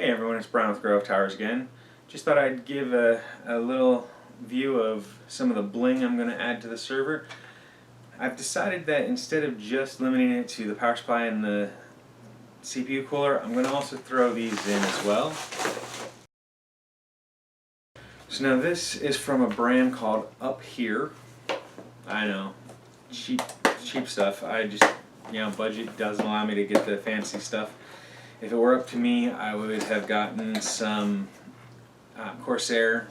Hey everyone, it's Brian with GreyWolf Towers again. Just thought I'd give a little view of some of the bling I'm going to add to the server. I've decided that instead of just limiting it to the power supply and the CPU cooler, I'm going to also throw these in as well. So now this is from a brand called UpHere. I know, cheap stuff. I just, budget doesn't allow me to get the fancy stuff. If it were up to me, I would have gotten some Corsair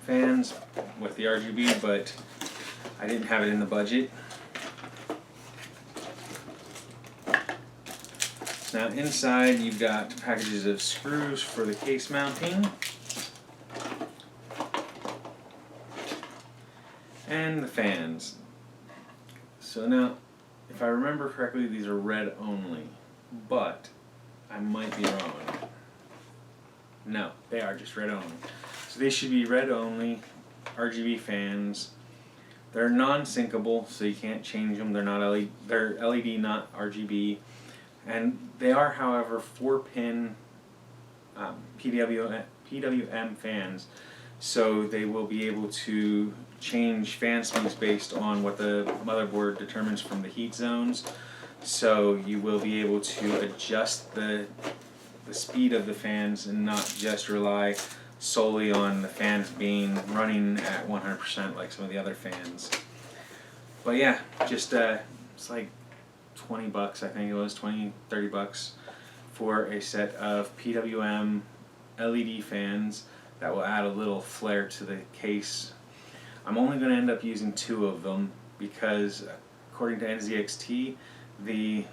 fans with the RGB, but I didn't have it in the budget. Now inside you've got packages of screws for the case mounting, and the fans. So now, if I remember correctly, these are red only, but I might be wrong. No, they are just red only. So they should be red only RGB fans. They're non-syncable, so you can't change them. They're not LED. They're LED, not RGB, and they are, however, 4-pin PWM fans. So they will be able to change fan speeds based on what the motherboard determines from the heat zones. So you will be able to adjust the speed of the fans and not just rely solely on the fans being running at 100% like some of the other fans. But yeah, just it's like 20 bucks, I think it was 20-30 bucks for a set of PWM LED fans that will add a little flair to the case. I'm only going to end up using 2 of them because, according to NZXT, the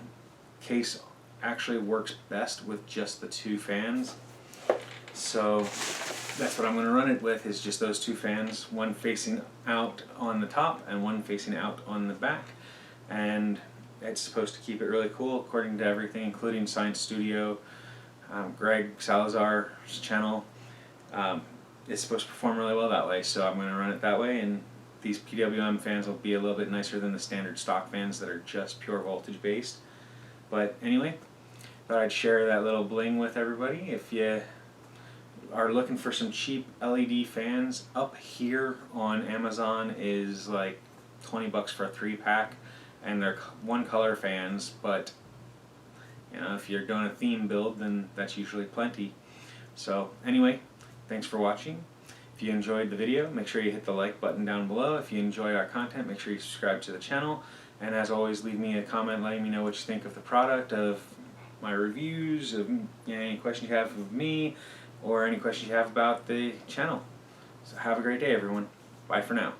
case actually works best with just the 2 fans. So that's what I'm going to run it with, is just those 2 fans, one facing out on the top and one facing out on the back. And it's supposed to keep it really cool according to everything, including Science Studio, Greg Salazar's channel. It's supposed to perform really well that way, so I'm going to run it that way, and these PWM fans will be a little bit nicer than the standard stock fans that are just pure voltage based. But anyway, thought I'd share that little bling with everybody. If you are looking for some cheap LED fans, UpHere on Amazon is like 20 bucks for a 3-pack, and they're one color fans, but if you're doing a theme build, then that's usually plenty. So anyway, thanks for watching. If you enjoyed the video, make sure you hit the like button down below. If you enjoy our content, make sure you subscribe to the channel. And as always, leave me a comment letting me know what you think of the product, of my reviews, of any questions you have of me, or any questions you have about the channel. So have a great day, everyone. Bye for now.